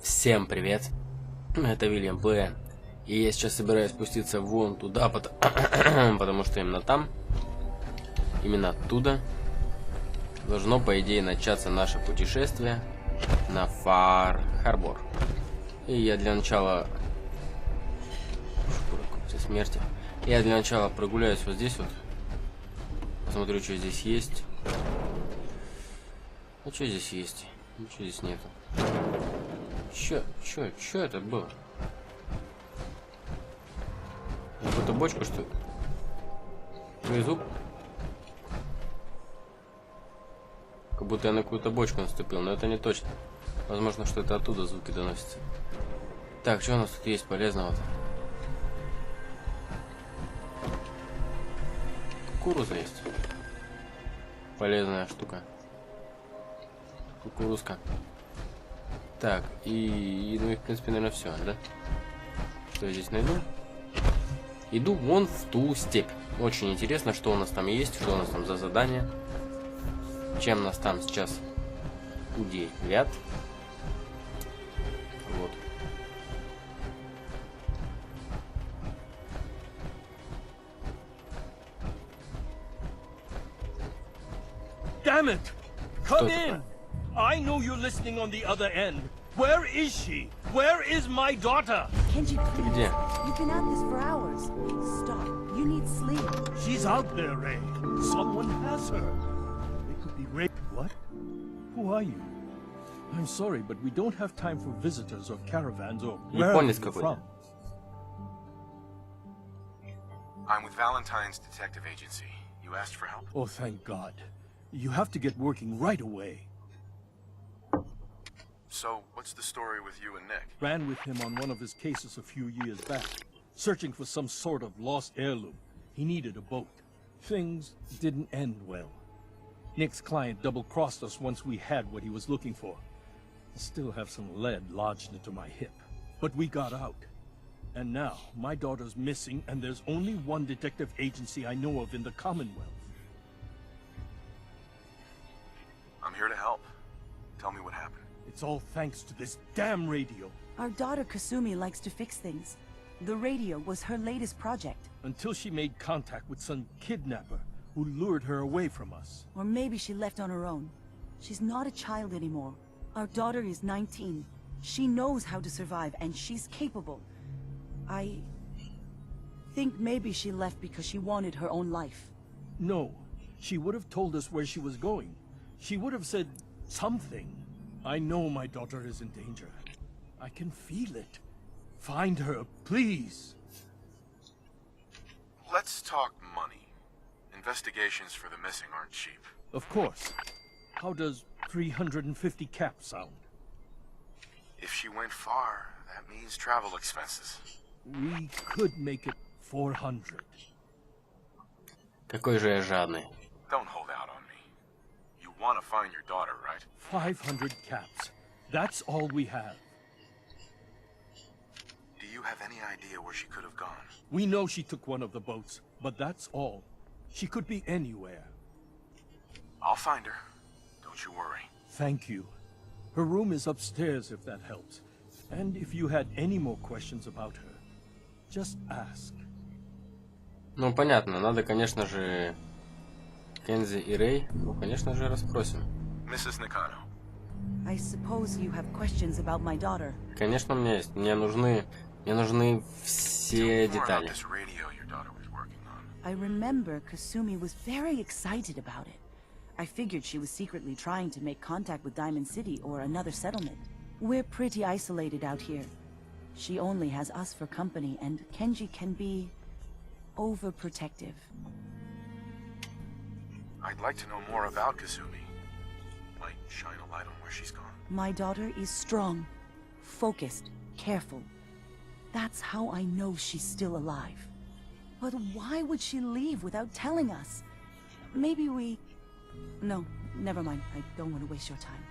Всем привет, это Вильям П. И я сейчас собираюсь спуститься вон туда, потому что именно там, именно оттуда, должно по идее начаться наше путешествие на Фар-Харбор. И я для начала... Шкура когтя смерти. Я для начала прогуляюсь вот здесь вот. Посмотрю, что здесь есть. А что здесь есть? Ничего здесь нету. Чё это было? Какую-то бочку, что ли? Внизу? Как будто я на какую-то бочку наступил, но это не точно. Возможно, что это оттуда звуки доносятся. Так, что у нас тут есть полезного-то? Кукуруза есть. Полезная штука. Кукурузка. Так, ну и в принципе, наверное, все, да? Что я здесь найду? Иду вон в ту степь. Очень интересно, что у нас там есть, что у нас там за задание. Чем нас там сейчас удивят. Вот. Damn it! Come in! I know you're listening on the other end. Where is she? Where is my daughter? Kenji, please. You've been at this for hours. Stop. You need sleep. She's out there, Ray. Someone has her. It could be Ray. What? Who are you? I'm sorry, but we don't have time for visitors or caravans or where are you from? I'm with Valentine's Detective Agency. You asked for help? Oh, thank God. You have to get working right away. So, what's the story with you and Nick? Ran with him on one of his cases a few years back, searching for some sort of lost heirloom. He needed a boat. Things didn't end well. Nick's client double-crossed us once we had what he was looking for. I still have some lead lodged into my hip. But we got out. And now, my daughter's missing, and there's only one detective agency I know of in the Commonwealth. I'm here to help. Tell me what happened. It's all thanks to this damn radio. Our daughter Kasumi likes to fix things. The radio was her latest project. Until she made contact with some kidnapper who lured her away from us. Or maybe she left on her own. She's not a child anymore. Our daughter is 19. She knows how to survive, and she's capable. I think maybe she left because she wanted her own life. No, she would have told us where she was going. She would have said something. I know my daughter is in danger. I can feel it. Find her, please. Let's talk money. Investigations for the missing aren't cheap. Of course. How does 350 cap sound? If she went far, that means travel expenses. We could make it 400. Какой же я жадный. Don't hold out on me. You want to find your daughter, right? 500 caps. That's all we have. Do you have any idea where she could have gone? We know she took one of the boats, but that's all. She could be anywhere. I'll find her. Don't you worry. Thank you. Her room is upstairs if that helps. And if you had any more questions about her, just ask. Ну, понятно. Надо, конечно же, Кензи и Рэй, ну, конечно же, расспросим. Mrs. Nakano. I suppose you have questions about my daughter. Конечно, у меня есть. Мне нужны все детали. I remember Kasumi was very excited about it. I figured she was secretly trying to make contact with Diamond City or another settlement. We're pretty isolated out here. She only has us for company, and Kenji can be overprotective. I'd like to know more about Kasumi. Might shine a light on where she's gone. My daughter is strong, focused, careful. That's how I know she's still alive. But why would she leave without telling us? Maybe we... No, never mind. I don't want to waste your time.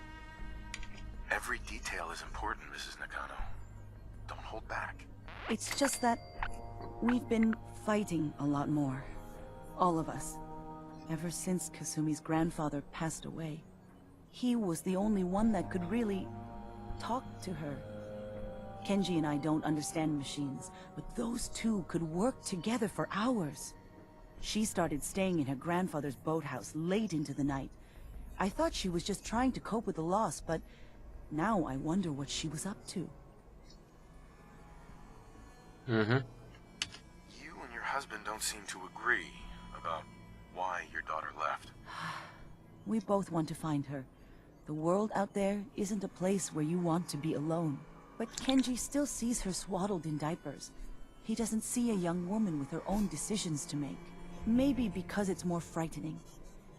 Every detail is important, Mrs. Nakano. Don't hold back. It's just that we've been fighting a lot more. All of us. Ever since Kasumi's grandfather passed away. He was the only one that could really talk to her. Kenji and I don't understand machines, but those two could work together for hours. She started staying in her grandfather's boathouse late into the night. I thought she was just trying to cope with the loss, but now I wonder what she was up to. You and your husband don't seem to agree about why your daughter left. We both want to find her. The world out there isn't a place where you want to be alone. But Kenji still sees her swaddled in diapers. He doesn't see a young woman with her own decisions to make. Maybe because it's more frightening.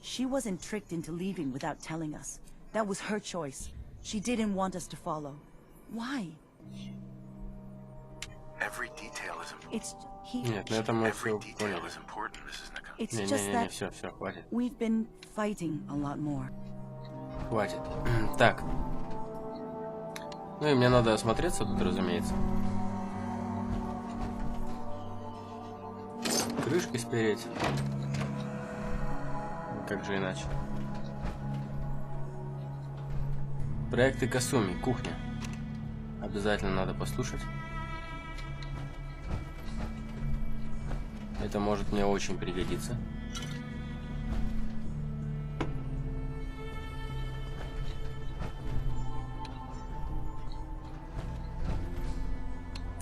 She wasn't tricked into leaving without telling us. That was her choice. She didn't want us to follow. Why? Every detail is important. It's... Нет, ну это мы Every все detail поняли. is important, Mrs. Nakano. It's Не, just не, не, that все, хватит. we've been fighting a lot more. Хватит. Так. Ну и мне надо осмотреться тут, разумеется. Крышки спереть. Как же иначе? Проекты Касуми, кухня. Обязательно надо послушать. Это может мне очень пригодиться.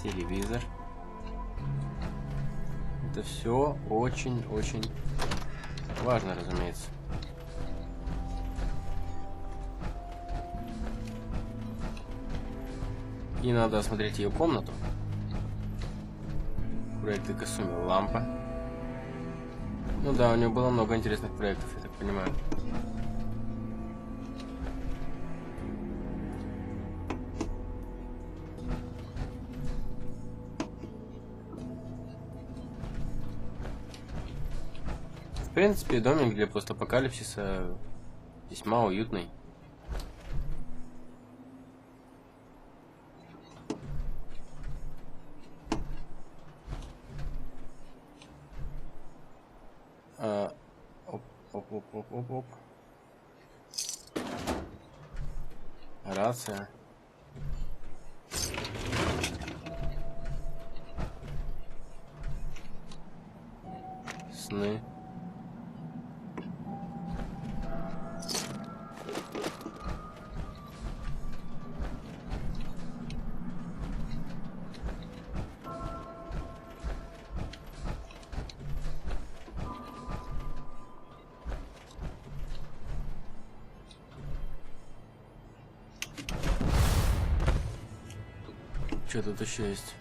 Телевизор. Это все очень-очень важно, разумеется. И надо осмотреть ее комнату. Проекты Касуми. Лампа. Ну да, у нее было много интересных проектов, я так понимаю. В принципе, домик для постапокалипсиса весьма уютный. Оп. Рация. Сны. Что тут еще есть?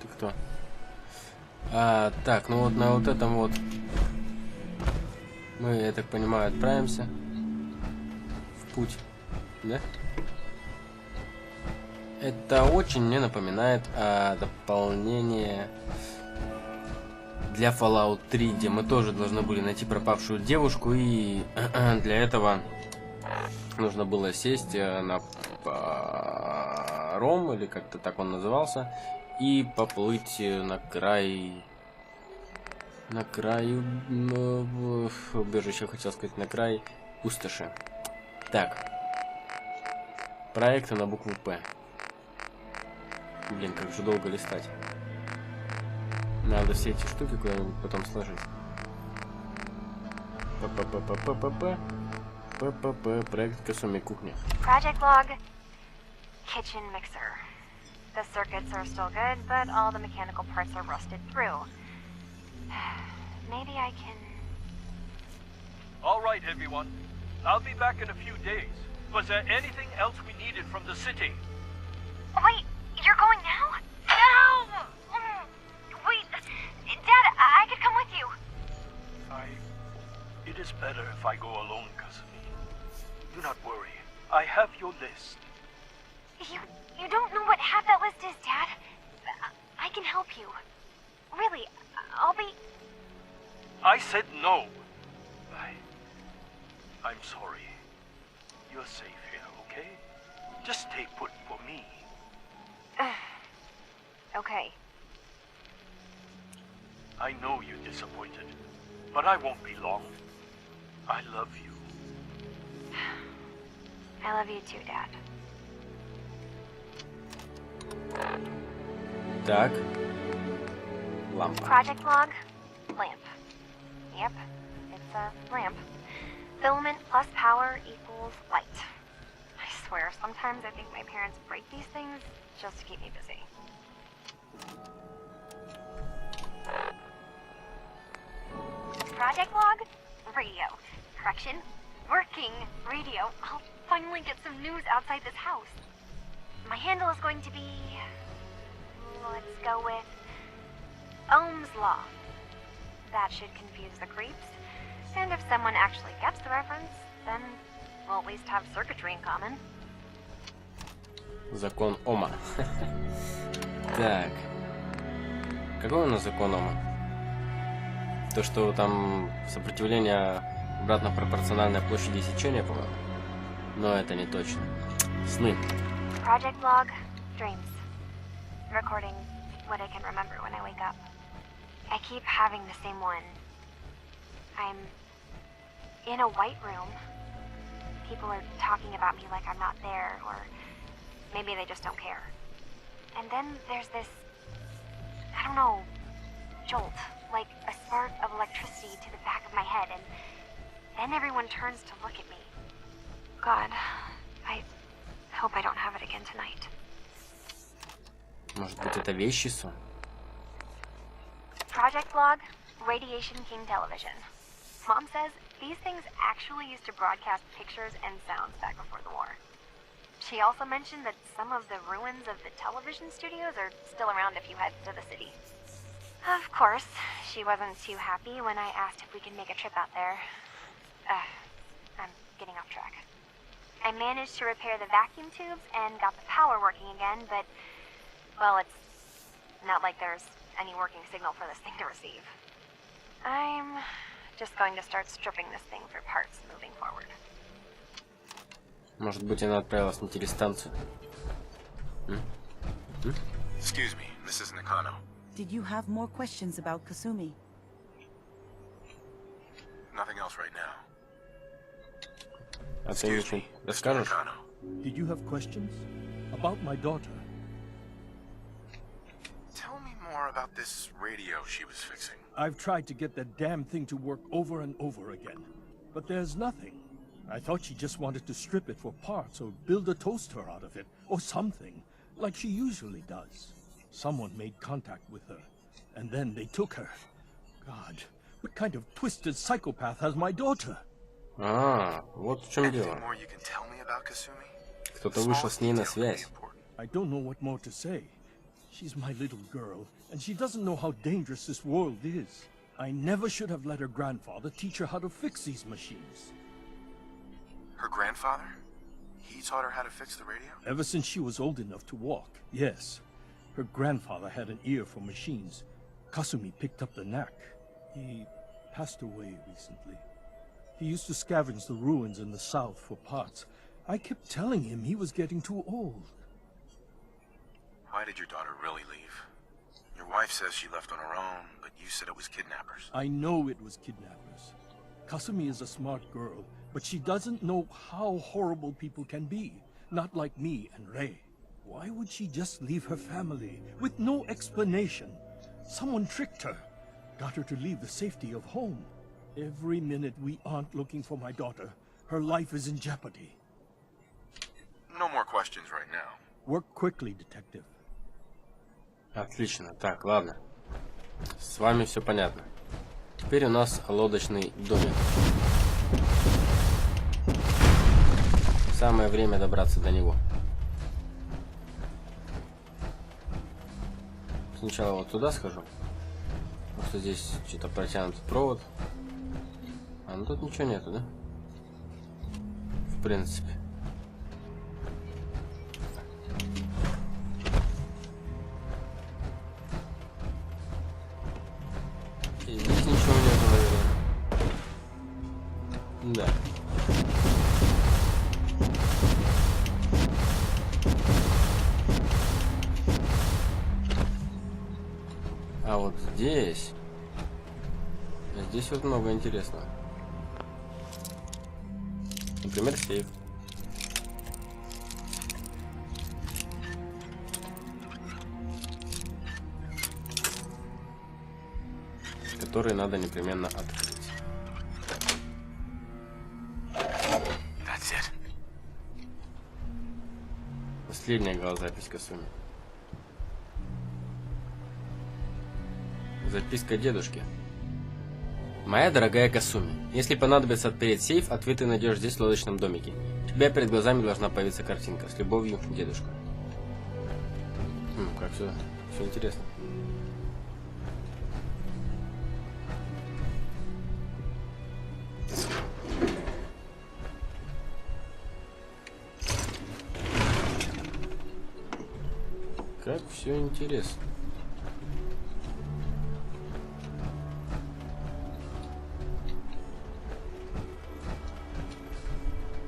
Ты кто? Так, ну вот на вот этом вот мы, я так понимаю, отправимся в путь, да? Это очень мне напоминает дополнение для Fallout 3, где мы тоже должны были найти пропавшую девушку, и для этого нужно было сесть на паром, или как-то так он назывался, и поплыть на край убежища, хотел сказать, на край пустоши. Так. Проекты на букву П. Блин, как же долго листать. Надо все эти штуки куда-нибудь потом сложить. Проект Касуми кухня. Project log. Kitchen mixer. The circuits are still good, but all the mechanical parts are rusted through. Maybe I can... All right, everyone. I'll be back in a few days. Was there anything else we needed from the city? Wait, you're going now? No! Wait, Dad, I could come with you. It is better if I go alone, Kasumi. Do not worry. I have your list. You don't know what half that list is, Dad. I can help you. Really, I'll be... I said no. I'm sorry. You're safe here, okay? Just stay put for me. Okay. I know you're disappointed, but I won't be long. I love you. I love you too, Dad. Так. Лампа. Project log, lamp. Yep, it's a lamp. Filament plus power equals light. I swear, sometimes I think my parents break these things just to keep me busy. Project log, radio. Correction, working radio. I'll finally get some news outside this house. My handle is going to be... let's go with... Ohm's Law. That should confuse the creeps. And if someone actually gets the reference, then we'll at least have circuitry in common. Закон Ома. Так. Какой у нас закон Ома? То, что там сопротивление обратно пропорциональной площади сечения, по-моему. Но это не точно. Сны. Project log, dreams. Recording what I can remember when I wake up. I keep having the same one. I'm in a white room. People are talking about me like I'm not there, or maybe they just don't care. And then there's this, I don't know, jolt, like a spark of electricity to the back of my head, and then everyone turns to look at me. God, I hope I don't have it again tonight. Может быть, это вещий сон? Project log, Radiation King television. Mom says these things actually used to broadcast pictures and sounds back before the war. She also mentioned that some of the ruins of the television studios are still around if you head to the city. Of course, she wasn't too happy when I asked if we could make a trip out there. I'm getting off track. I managed to repair the vacuum tubes and got the power working again, but, well, it's not like there's any working signal for this thing to receive. I'm just going to start stripping this thing for parts moving forward. Может быть, она отправилась на телестанцию? Excuse me, this is Nakano. Did you have more questions about Kasumi? Nothing else right now. А ты Excuse ничего me, Mr. расскажешь? Did you have questions? About my daughter? Tell me more about this radio she was fixing. I've tried to get that damn thing to work over and over again, but there's nothing. I thought she just wanted to strip it for parts or build a toaster out of it, or something, like she usually does. Someone made contact with her, and then they took her. God, what kind of twisted psychopath has my daughter? А, вот в чем Anything дело. more you can tell me about Kasumi? Кто-то вышел с ней на связь. I don't know what more to say. She's my little girl, and she doesn't know how dangerous this world is. I never should have let her grandfather teach her how to fix these machines. Her grandfather? He taught her how to fix the radio? Ever since she was old enough to walk, yes. Her grandfather had an ear for machines. Kasumi picked up the knack. He passed away recently. He used to scavenge the ruins in the south for parts. I kept telling him he was getting too old. Why did your daughter really leave? Your wife says she left on her own, but you said it was kidnappers. I know it was kidnappers. Kasumi is a smart girl, but she doesn't know how horrible people can be. Not like me and Rei. Why would she just leave her family with no explanation? Someone tricked her. Got her to leave the safety of home. Every minute we aren't looking for my daughter, her life is in jeopardy. No more questions right now. Work quickly, detective. Отлично. Так, ладно. С вами все понятно. Теперь у нас лодочный домик. Самое время добраться до него. Сначала вот туда схожу. Потому что здесь что-то протянутый провод. А, ну тут ничего нету, да? В принципе. И здесь ничего нету, наверное. Да. А вот здесь вот много интересного. Например, сейф. который надо непременно открыть. That's it. Последняя голозапись Касуми. Записка дедушки. Моя дорогая Касуми, если понадобится отпереть сейф, ответ ты найдешь здесь, в лодочном домике. У тебя перед глазами должна появиться картинка. С любовью, дедушка. Как все интересно. Как все интересно.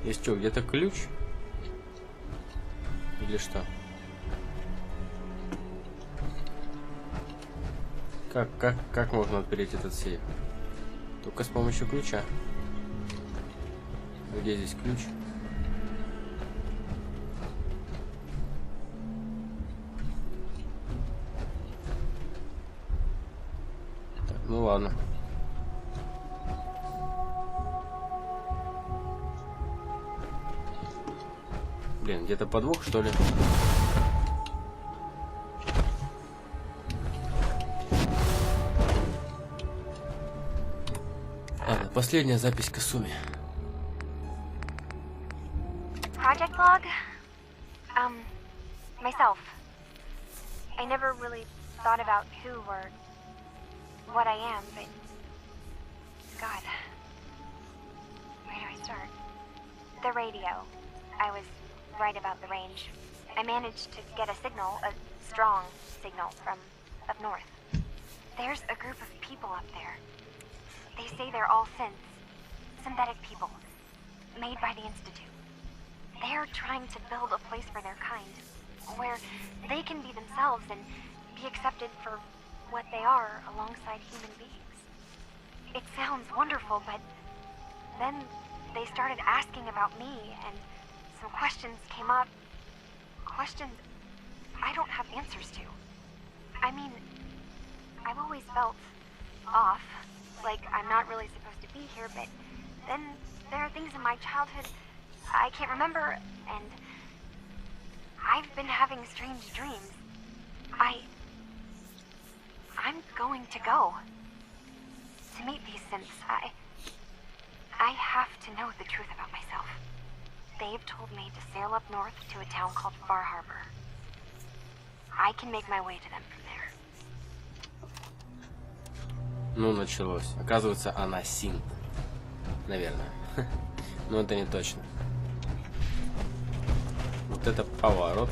Есть что, где-то ключ? Или что? Как можно отпереть этот сейф? Только с помощью ключа. Где здесь ключ? Так, ну ладно. Блин, где-то подвох, что ли? Ладно, последняя запись Касуми. Project log? Myself. I never really thought about who or what I am, but... God. Where do I start? The radio. I was right about the range. I managed to get a signal, a strong signal, from up north. There's a group of people up there. They say they're all synths. Synthetic people. Made by the Institute. They're trying to build a place for their kind, where they can be themselves and be accepted for what they are alongside human beings. It sounds wonderful, but then they started asking about me, and some questions came up. Questions I don't have answers to. I mean, I've always felt off, like I'm not really supposed to be here, but then there are things in my childhood I can't remember, and I've been having strange dreams. I'm going to go to meet these synths. I have to know the truth about myself. They've told me to sail up north to a town called Far Harbor. I can make my way to them from there. Ну, началось. Оказывается, она синт. Наверное. Но это не точно. Вот это поворот.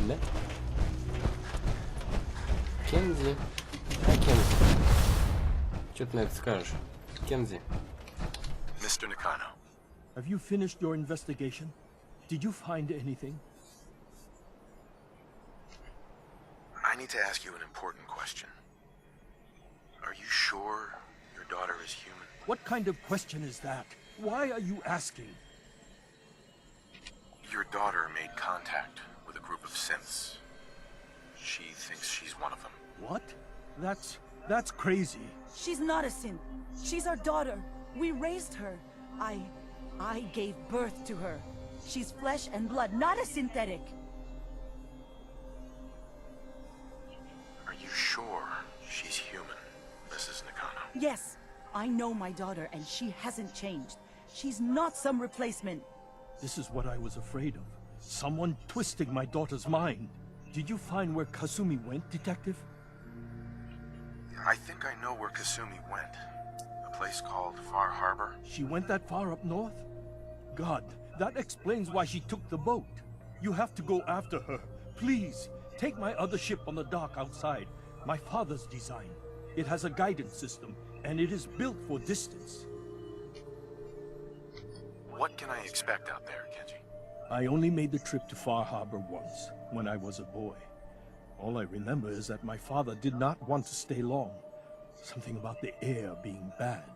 Да? Кензи. А, Кензи. Что ты на это скажешь? Кензи. Mr. Nakano. Have you finished your investigation? Did you find anything? I need to ask you an important question. Are you sure your daughter is human? What kind of question is that? Why are you asking? Your daughter made contact with a group of synths. She thinks she's one of them. What? That's crazy. She's not a synth. She's our daughter. We raised her. I gave birth to her. She's flesh and blood, not a synthetic. Are you sure she's human, Mrs. Nakano? Yes, I know my daughter, and she hasn't changed. She's not some replacement. This is what I was afraid of. Someone twisting my daughter's mind. Did you find where Kasumi went, Detective? I think I know where Kasumi went. A place called Far Harbor. She went that far up north? God, that explains why she took the boat. You have to go after her. Please, take my other ship on the dock outside. My father's design. It has a guidance system, and it is built for distance. What can I expect out there, Kenji? I only made the trip to Far Harbor once, when I was a boy. All I remember is that my father did not want to stay long. Something about the air being bad.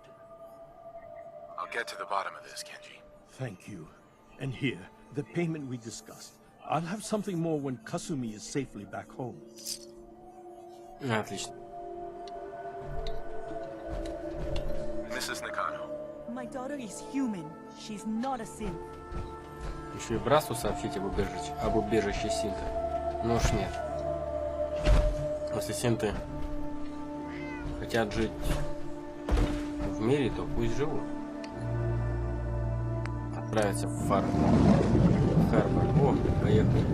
I'll get to the bottom of this, Kenji. Thank you. And here, the payment we discussed. I'll have something more when Kasumi is safely back home. Отлично. My daughter is human. She's not a synth. Еще и Брасу сообщить об убежище Синта. Ну уж нет. Если Синты хотят жить в мире, то пусть живут. Отправиться в Харбор. О, поехали.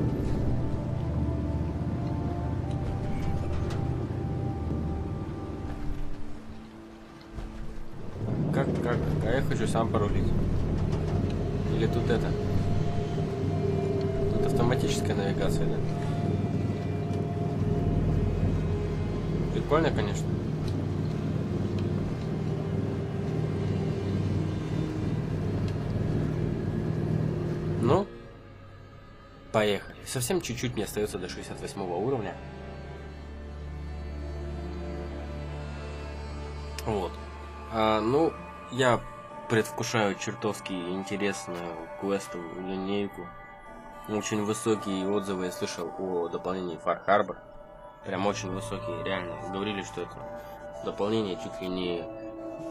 Как? А я хочу сам порулить. Или тут это? Тут автоматическая навигация, да? Прикольно, конечно. Ну, поехали. Совсем чуть-чуть мне остается до 68 уровня. Вот. Ну, я предвкушаю чертовски интересную квестовую линейку. Очень высокие отзывы я слышал о дополнении Far Harbor. Прям очень высокие, реально. Говорили, что это дополнение чуть ли не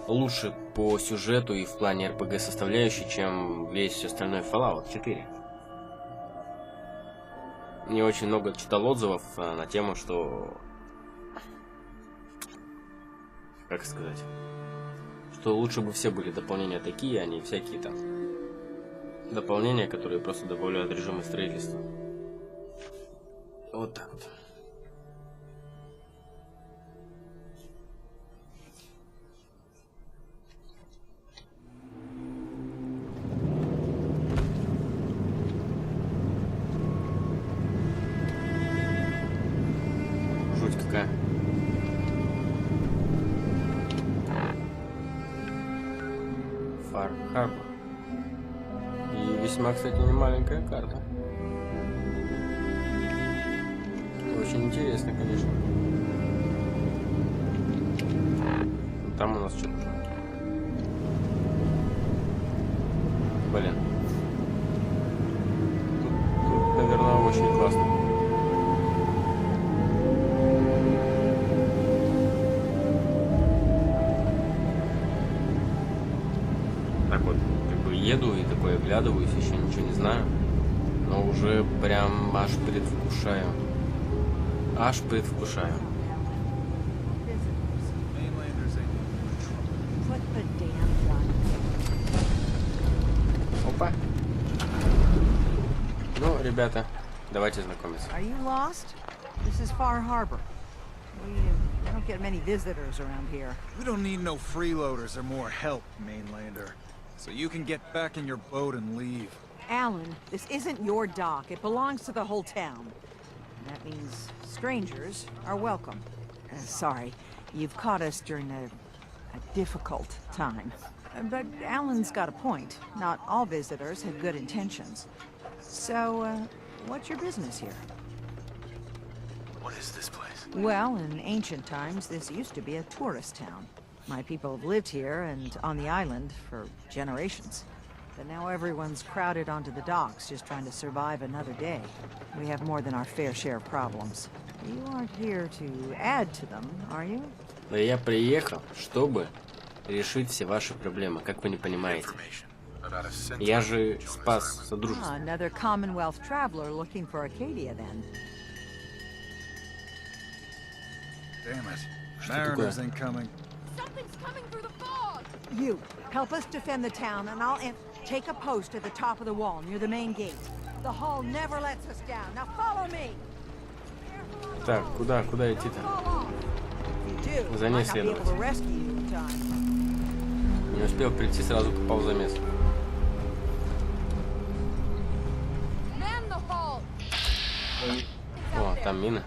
лучше по сюжету и в плане RPG составляющей, чем весь остальной Fallout 4. Я очень много читал отзывов на тему, что... Как сказать? Что лучше бы все были дополнения такие, а не всякие там дополнения, которые просто добавляют режимы строительства. Вот так вот. Жуть какая. Far Harbor. И весьма, кстати, не маленькая карта. Очень интересно, конечно. Там у нас что-то. Блин. Тут, наверное, очень классно. Так вот, как бы еду и такой оглядываюсь, еще ничего не знаю. Но уже прям аж предвкушаю. Аж предвкушаю. Опа. Ну, ребята, давайте знакомиться. Are you lost? This is Far Harbor. We don't get many visitors around here. We don't need no freeloaders or more help, mainlander. So you can get back in your boat and leave. Alan, this isn't your dock. It belongs to the whole town. That means strangers are welcome. Sorry, you've caught us during a difficult time. But Alan's got a point. Not all visitors have good intentions. So, what's your business here? What is this place? Well, in ancient times, this used to be a tourist town. My people have lived here and on the island for generations. But now everyone's crowded onto the docks, just trying to survive another day. We have more than our fair share of problems. You aren't here to add to them, are you? Да я приехал, чтобы решить все ваши проблемы, как вы не понимаете. Я же спас Содружество. Another Commonwealth traveler looking for Acadia, then. Damn it. Mariners incoming. Something's coming through the fog! You, help us defend the town, and I'll take a post at the top of the wall near the main gate. The hall never lets us down. Now follow me. Так, куда идти-то? За ней следовать. Не успел прийти, сразу попал в замес. О, там мина.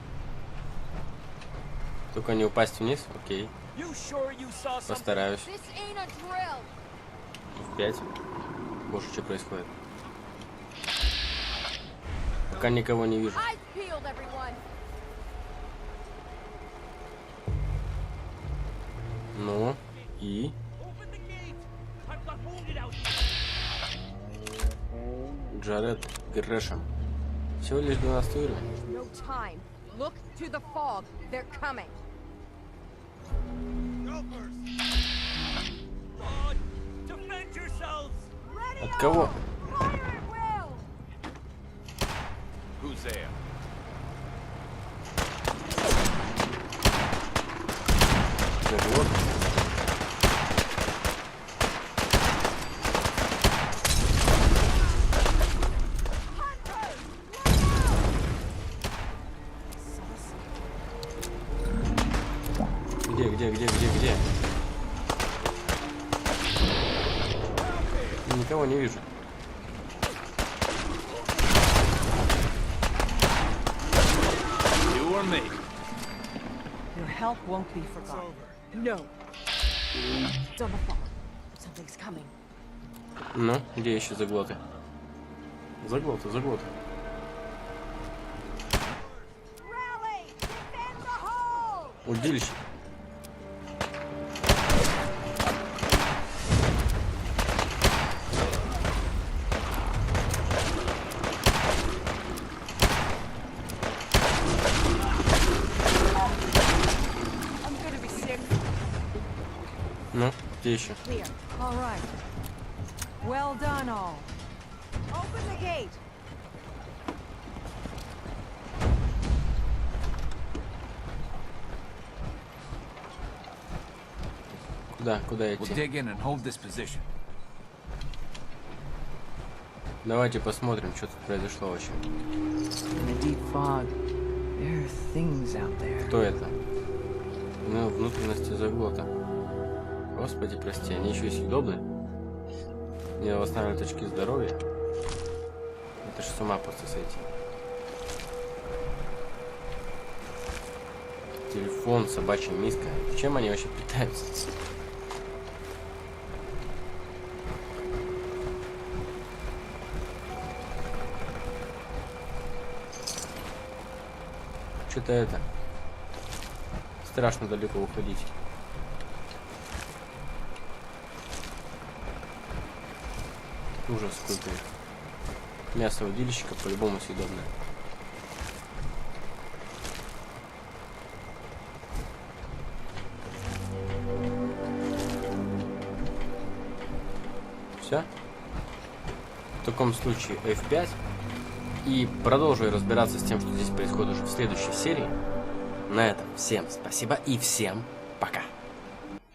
Только не упасть вниз, окей. Постараюсь. В 5. Боже, что происходит? Пока никого не вижу. Ну, и? Джаред Грэшем. Всего лишь 12 уровень. От кого? Вот. Где? Никого не вижу. Your help won't be forgotten. No. Don't fall. Something's coming. Ну, где еще заглоты? Заглоты. Удилище. Ну, где еще? All right. Well done, all. Open the gate. Куда идти? We'll dig in and hold this position. Давайте посмотрим, что тут произошло вообще. In the deep fog, there are things out there. Кто это? Ну, внутренности заглота. Господи, прости, они еще и съедобны. Не восстанавливают очки здоровья. Это ж с ума просто сойти. Телефон, собачья миска. Чем они вообще питаются? Что-то это. Страшно далеко уходить. Ужас какой-то. Мясо удильщика по-любому съедобное. Все. В таком случае F5. И продолжу разбираться с тем, что здесь происходит уже в следующей серии. На этом всем спасибо и всем пока.